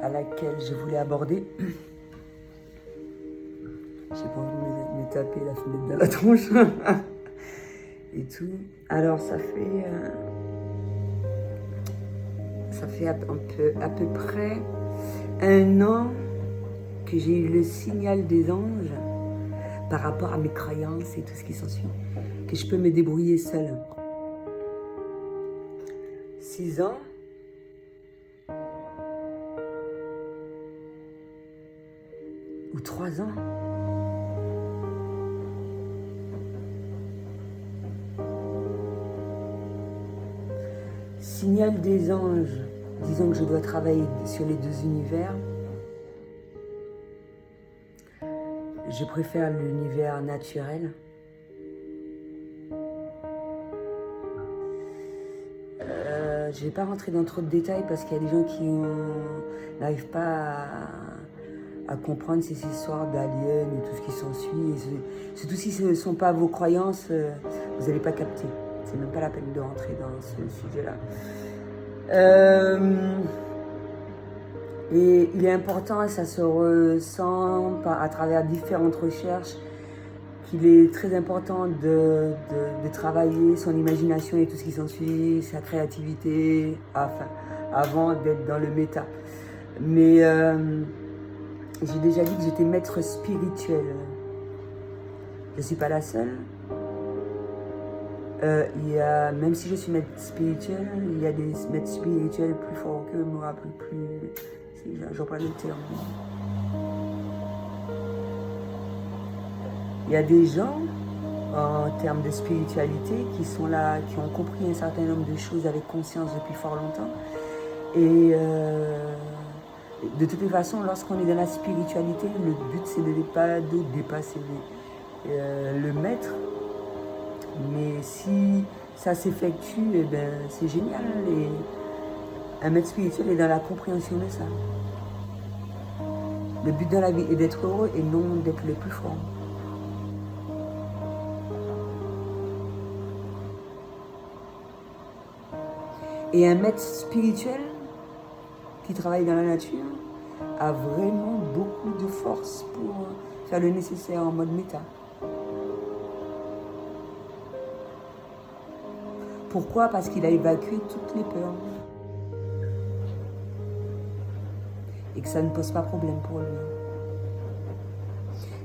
à laquelle je voulais aborder. J'ai pas envie de me taper la fenêtre dans la tronche. Et tout. Alors ça fait à peu près 1 an que j'ai eu le signal des anges par rapport à mes croyances et tout ce qui s'ensuit, que je peux me débrouiller seule. 6 ans. Ou 3 ans. Signal des anges, disons que je dois travailler sur les 2 univers. Je préfère l'univers naturel. Je ne vais pas rentrer dans trop de détails parce qu'il y a des gens qui n'arrivent pas à comprendre ces histoires d'aliens et tout ce qui s'ensuit. Surtout si ce ne sont pas vos croyances, vous n'allez pas capter. C'est même pas la peine de rentrer dans ce sujet-là. Et il est important, et ça se ressent à travers différentes recherches, qu'il est très important de travailler son imagination et tout ce qui s'ensuit, sa créativité, avant d'être dans le méta. Mais j'ai déjà dit que j'étais maître spirituel. Je ne suis pas la seule. Même si je suis maître spirituel, il y a des maîtres spirituels plus forts que moi, j'emploie le terme. Il y a des gens, en termes de spiritualité, qui sont là, qui ont compris un certain nombre de choses avec conscience depuis fort longtemps. Et de toutes les façons, lorsqu'on est dans la spiritualité, le but c'est de dépasser le maître. Mais si ça s'effectue, eh ben, c'est génial. Et un maître spirituel est dans la compréhension de ça. Le but dans la vie est d'être heureux et non d'être le plus fort. Et un maître spirituel qui travaille dans la nature a vraiment beaucoup de force pour faire le nécessaire en mode méta. Pourquoi? Parce qu'il a évacué toutes les peurs. Et que ça ne pose pas problème pour lui.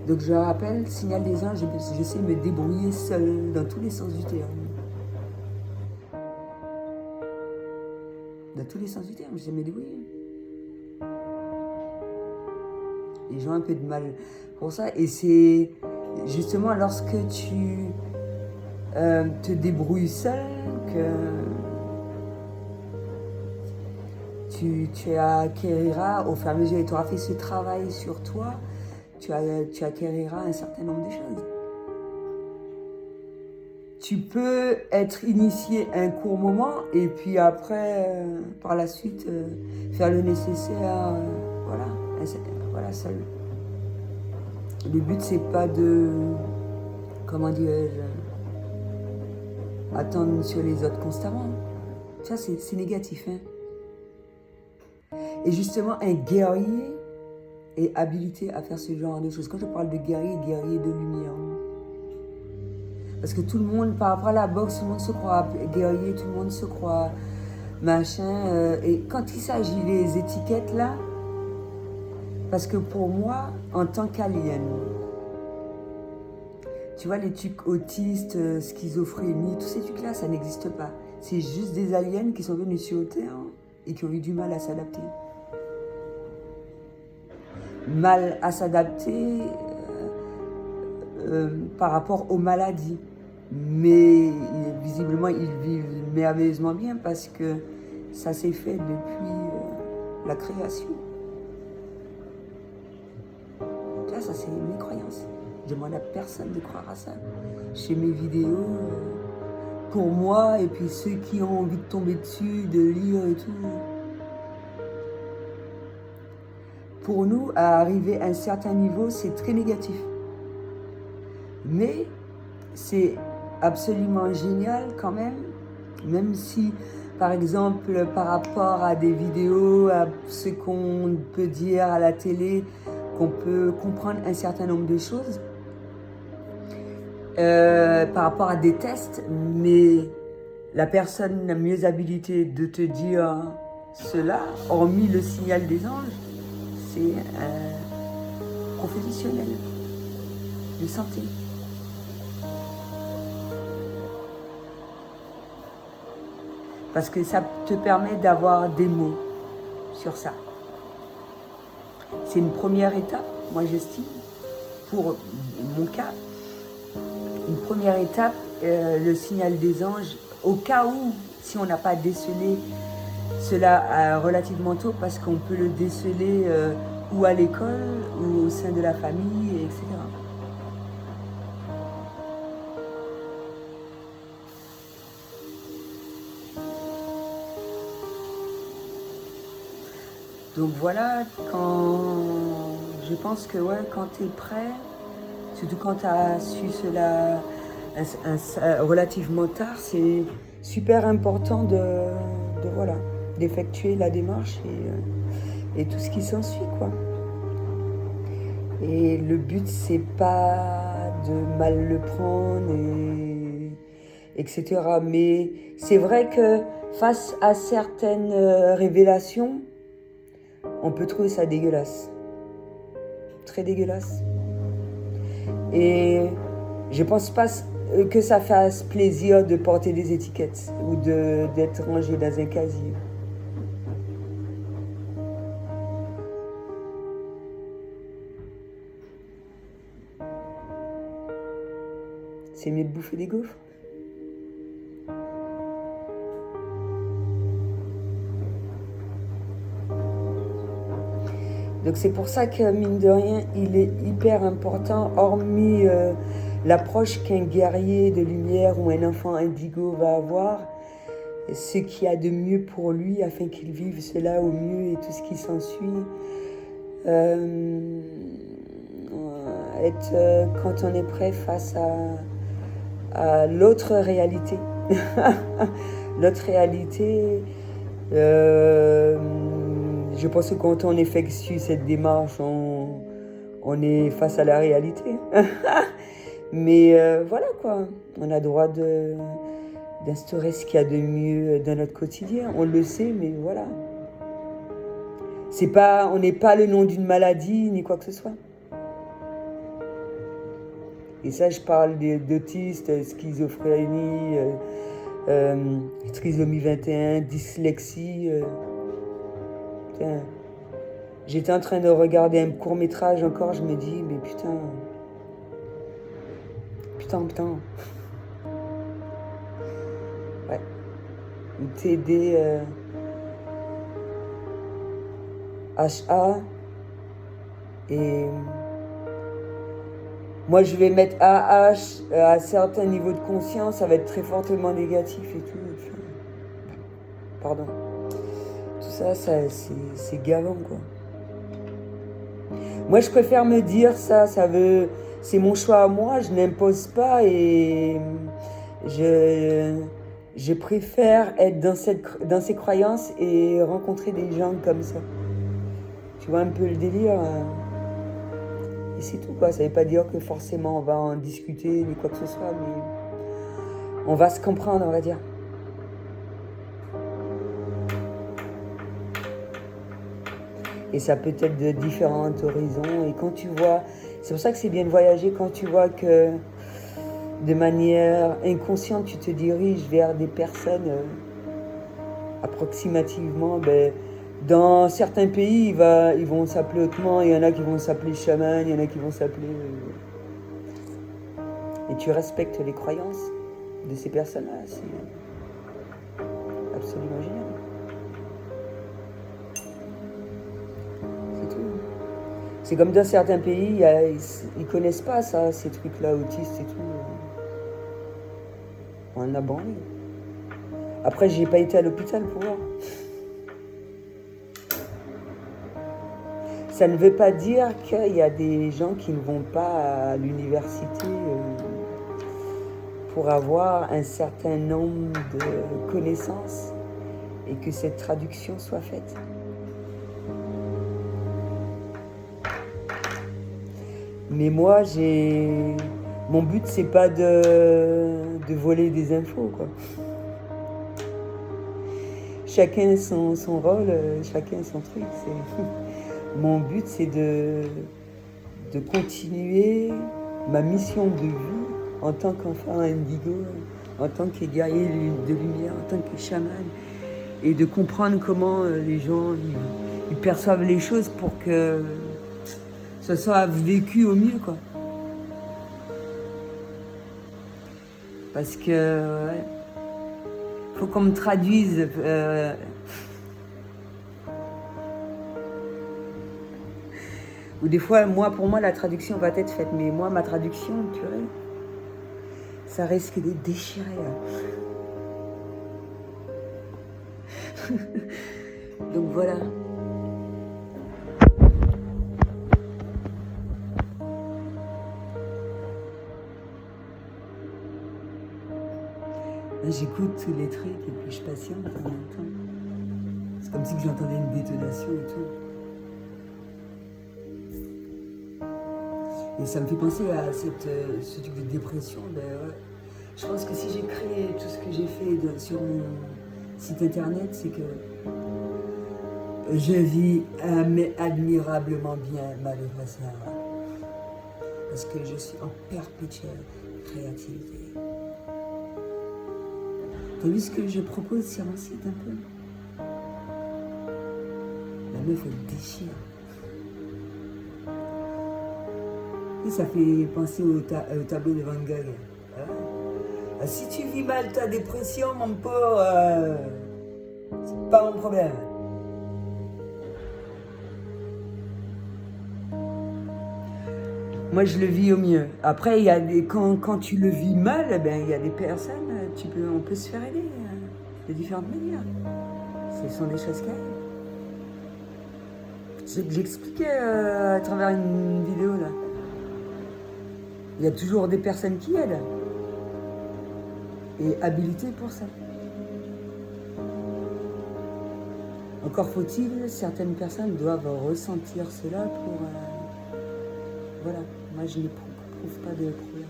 Donc je rappelle, signal des anges, j'essaie de me débrouiller seule dans tous les sens du terme. Dans tous les sens du terme, j'essaie de me débrouiller. Les gens ont un peu de mal pour ça. Et c'est justement lorsque tu te débrouilles seul que tu acquériras, au fur et à mesure que tu auras fait ce travail sur toi, tu acquériras un certain nombre de choses. Tu peux être initié un court moment et puis après, par la suite, faire le nécessaire, voilà, seul. Le but, c'est pas de, comment dirais-je, attendre sur les autres constamment. Ça, c'est négatif. Hein. Et justement, un guerrier est habilité à faire ce genre de choses. Quand je parle de guerrier de lumière. Parce que tout le monde, par rapport à la boxe, tout le monde se croit guerrier, tout le monde se croit machin. Et quand il s'agit des étiquettes là, parce que pour moi, en tant qu'alien, tu vois, les trucs autistes, schizophrénie, tous ces trucs-là, ça n'existe pas. C'est juste des aliens qui sont venus sur Terre et qui ont eu du mal à s'adapter. Mal à s'adapter par rapport aux maladies. Mais visiblement, ils vivent merveilleusement bien parce que ça s'est fait depuis la création. Là, ça, c'est mes croyances. Je demande à personne de croire à ça. Je fais mes vidéos pour moi et puis ceux qui ont envie de tomber dessus, de lire et tout. Pour nous, à arriver à un certain niveau, c'est très négatif. Mais c'est absolument génial quand même si, par exemple, par rapport à des vidéos, à ce qu'on peut dire à la télé, qu'on peut comprendre un certain nombre de choses, par rapport à des tests, mais la personne la mieux habilitée de te dire cela, hormis le signal des anges, c'est un professionnel de santé. Parce que ça te permet d'avoir des mots sur ça. C'est une première étape, moi j'estime, pour mon cas. Une première étape, le signal des anges, au cas où, si on n'a pas décelé cela relativement tôt, parce qu'on peut le déceler ou à l'école, ou au sein de la famille, etc. Donc voilà, je pense que ouais, quand tu es prêt, surtout quand tu as su cela relativement tard, c'est super important voilà, d'effectuer la démarche et tout ce qui s'ensuit, quoi. Et le but, c'est pas de mal le prendre, etc. Mais c'est vrai que face à certaines révélations, on peut trouver ça dégueulasse. Très dégueulasse. Et je pense pas que ça fasse plaisir de porter des étiquettes ou d'être rangé dans un casier. C'est mieux de bouffer des gaufres. Donc c'est pour ça que, mine de rien, il est hyper important, hormis l'approche qu'un guerrier de lumière ou un enfant indigo va avoir, ce qu'il y a de mieux pour lui afin qu'il vive cela au mieux et tout ce qui s'ensuit. Quand on est prêt face à l'autre réalité. L'autre réalité, je pense que quand on effectue cette démarche, on est face à la réalité. Mais voilà quoi, on a le droit d'instaurer ce qu'il y a de mieux dans notre quotidien. On le sait, mais voilà. On n'est pas le nom d'une maladie ni quoi que ce soit. Et ça, je parle d'autistes, schizophrénie, trisomie 21, dyslexie. J'étais en train de regarder un court-métrage encore, je me dis, mais putain. Ouais. TD HA. Et moi, je vais mettre AH à certains niveaux de conscience, ça va être très fortement négatif et tout. Pardon. Tout ça c'est gavant, quoi. Moi, je préfère me dire c'est mon choix à moi, je n'impose pas et je préfère être dans ces croyances et rencontrer des gens comme ça. Tu vois un peu le délire. Et c'est tout, quoi. Ça ne veut pas dire que forcément on va en discuter ni quoi que ce soit, mais on va se comprendre, on va dire. Et ça peut être de différents horizons. Et quand tu vois, c'est pour ça que c'est bien de voyager, quand tu vois que de manière inconsciente, tu te diriges vers des personnes approximativement, dans certains pays, ils vont s'appeler autrement, il y en a qui vont s'appeler chaman, il y en a qui vont s'appeler... Et tu respectes les croyances de ces personnes-là, c'est absolument génial. C'est comme dans certains pays, ils connaissent pas ça, ces trucs-là, autistes et tout. On en a branlé. Après, j'ai pas été à l'hôpital pour voir. Ça ne veut pas dire qu'il y a des gens qui ne vont pas à l'université pour avoir un certain nombre de connaissances et que cette traduction soit faite. Mais moi, mon but, c'est pas de voler des infos, quoi. Chacun son rôle, chacun son truc. Mon but, c'est de continuer ma mission de vie en tant qu'enfant indigo, en tant que guerrier de lumière, en tant que chaman, et de comprendre comment les gens ils perçoivent les choses pour que ça soit vécu au mieux, quoi. Parce que ouais, faut qu'on me traduise. Ou des fois, pour moi, la traduction va être faite, mais moi, ma traduction, purée, ça risque d'être déchiré, là. Donc voilà. Là, j'écoute tous les trucs et puis je patiente en même temps. C'est comme si j'entendais une détonation et tout. Et ça me fait penser à ce truc de dépression. Ben ouais. Je pense que si j'ai créé tout ce que j'ai fait sur mon site internet, c'est que je vis admirablement bien malheureusement. Parce que je suis en perpétuelle créativité. T'as vu ce que je propose sur mon site un peu? La meuf, elle déchire. Et ça fait penser au tableau de Van Gogh. Hein? Si tu vis mal ta dépression, mon pauvre, c'est pas mon problème. Moi, je le vis au mieux. Après, quand tu le vis mal, il y a des personnes, on peut se faire aider de différentes manières. Ce sont des choses qui arrivent. C'est que j'expliquais à travers une vidéo là. Il y a toujours des personnes qui aident. Et habilitées pour ça. Encore faut-il, certaines personnes doivent ressentir cela pour... voilà, moi je n'éprouve pas de problème.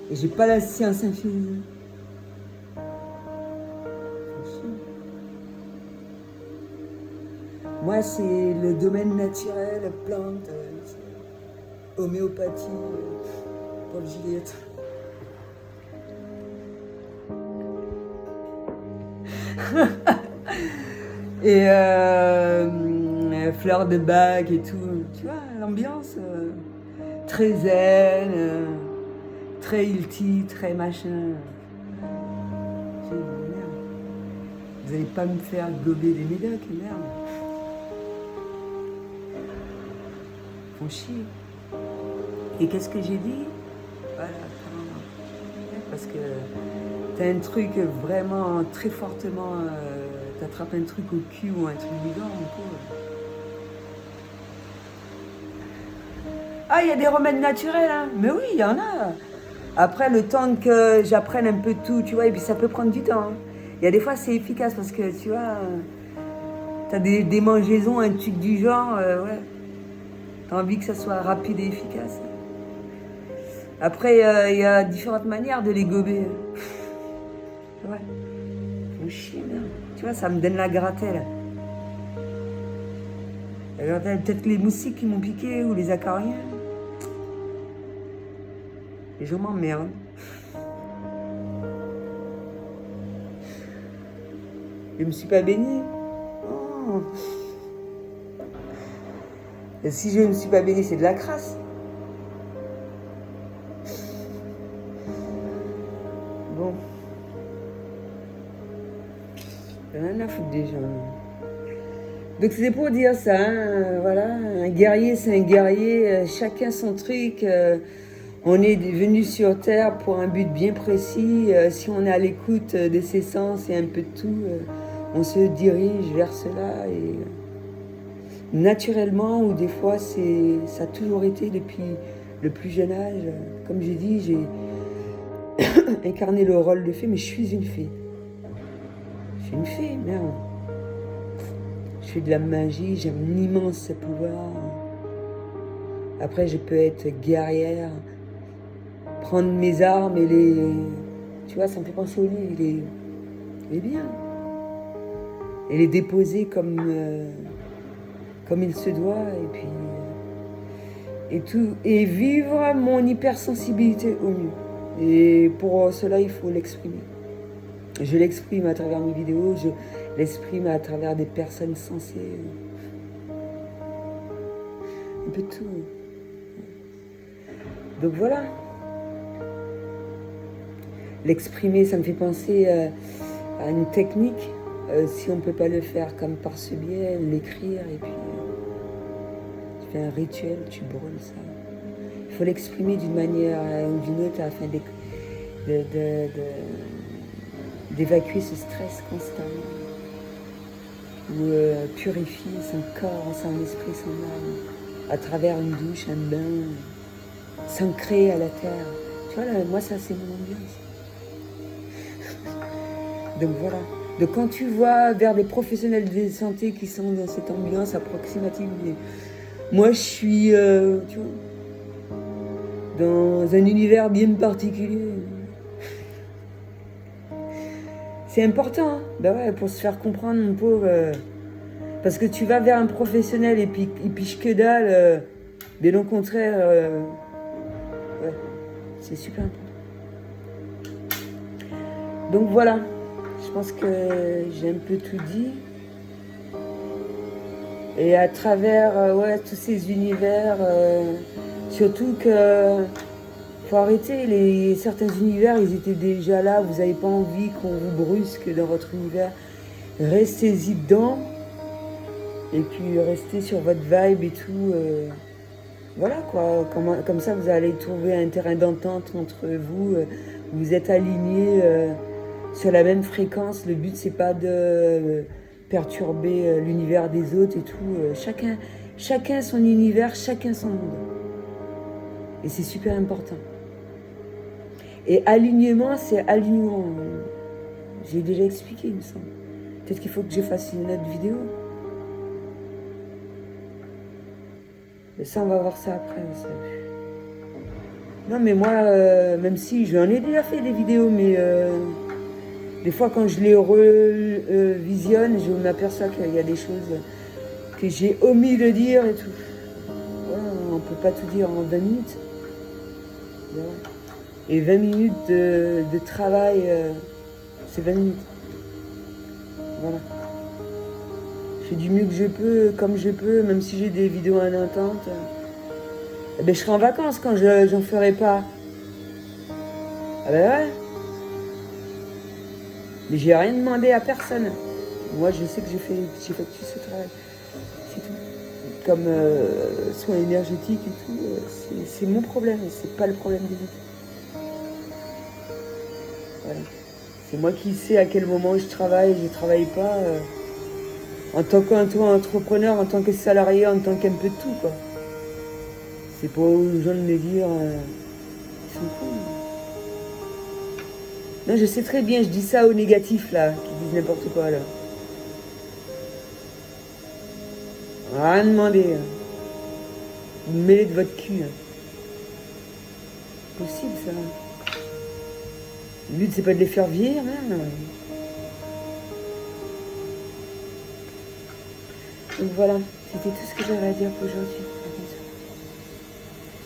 Et j'ai pas la science infinie. Moi c'est le domaine naturel, plante, homéopathie, Paul Juliette. Et fleurs de bac et tout, tu vois, l'ambiance très zen, très ilti, très machin. Merde. Vous allez pas me faire gober des médocs, merde. Ils font chier. Et qu'est-ce que j'ai dit? Voilà, parce que t'as un truc vraiment très fortement, t'attrapes un truc au cul ou un truc du genre, mon pauvre. Ah, il y a des remèdes naturels, hein. Mais oui, il y en a. Après, le temps que j'apprenne un peu tout, tu vois, et puis ça peut prendre du temps. Hein. Il y a des fois, c'est efficace parce que, tu vois, t'as des démangeaisons, un truc du genre, ouais. T'as envie que ça soit rapide et efficace. Après, il y a différentes manières de les gober. Ouais. Faut chier, merde. Tu vois, ça me donne la gratelle. Peut-être les moustiques qui m'ont piqué ou les acariens. Les gens m'emmerdent. Je me suis pas baignée. Oh. Et si je ne me suis pas baignée, c'est de la crasse. Bon. Il y en a rien à foutre des gens. Donc c'est pour dire ça, hein, voilà, un guerrier c'est un guerrier, chacun son truc, on est venu sur Terre pour un but bien précis, si on est à l'écoute de ses sens et un peu de tout, on se dirige vers cela et naturellement ou des fois ça a toujours été depuis le plus jeune âge, comme j'ai dit, j'ai incarné le rôle de fée, mais je suis une fée. suis une fée, merde. Je fais de la magie, j'ai un immense pouvoir. Après, je peux être guerrière, prendre mes armes et les... Tu vois, ça me fait penser au lit, il est bien. Et les déposer comme il se doit, et puis... et tout, et vivre mon hypersensibilité au mieux. Et pour cela, il faut l'exprimer. Je l'exprime à travers mes vidéos, je l'exprime à travers des personnes sensées. Un peu de tout. Donc voilà. L'exprimer, ça me fait penser à une technique. Si on ne peut pas le faire comme par ce biais, l'écrire, et puis tu fais un rituel, tu brûles ça. Il faut l'exprimer d'une manière ou d'une autre afin d'évacuer ce stress constant, ou purifier son corps, son esprit, son âme, à travers une douche, un bain, s'ancrer à la terre. Tu vois, là, moi, ça, c'est mon ambiance. Donc voilà. Donc quand tu vois vers des professionnels de santé qui sont dans cette ambiance approximative, moi, je suis, tu vois, dans un univers bien particulier. C'est important, hein. Ben ouais, pour se faire comprendre, mon pauvre. Parce que tu vas vers un professionnel et puis il piche que dalle. Mais au contraire, ouais, c'est super important. Donc voilà, je pense que j'ai un peu tout dit. Et à travers ouais, tous ces univers, surtout que faut arrêter, certains univers, ils étaient déjà là, vous n'avez pas envie qu'on vous brusque dans votre univers. Restez-y dedans, et puis restez sur votre vibe et tout. Voilà quoi, comme ça vous allez trouver un terrain d'entente entre vous, vous êtes alignés sur la même fréquence. Le but c'est pas de perturber l'univers des autres et tout. Chacun son univers, chacun son monde. Et c'est super important. Et alignement, c'est alignement. J'ai déjà expliqué, il me semble. Peut-être qu'il faut que je fasse une autre vidéo. Mais ça, on va voir ça après. Ça. Non, mais moi, même si j'en ai déjà fait des vidéos, mais des fois, quand je les revisionne, je m'aperçois qu'il y a des choses que j'ai omis de dire et tout. Voilà, on ne peut pas tout dire en 20 minutes. Voilà. Et 20 minutes de travail, c'est 20 minutes. Voilà. Je fais du mieux que je peux, comme je peux, même si j'ai des vidéos en attente. Eh ben, je serai en vacances quand j'en ferai pas. Ah ben ouais. Mais j'ai rien demandé à personne. Moi, je sais que j'ai fait tout ce travail. C'est tout. Comme soins énergétiques et tout, c'est mon problème, c'est pas le problème des autres. Voilà. C'est moi qui sais à quel moment je travaille pas. En tant qu'entrepreneur, en tant que salarié, en tant qu'un peu de tout, quoi. C'est pas aux gens de me dire ils sont cons. Non, je sais très bien, je dis ça aux négatifs là, qui disent n'importe quoi là. Rien demander. Vous me mêlez de votre cul. C'est possible ça. Le but c'est pas de les faire vieillir, même. Donc voilà, c'était tout ce que j'avais à dire pour aujourd'hui.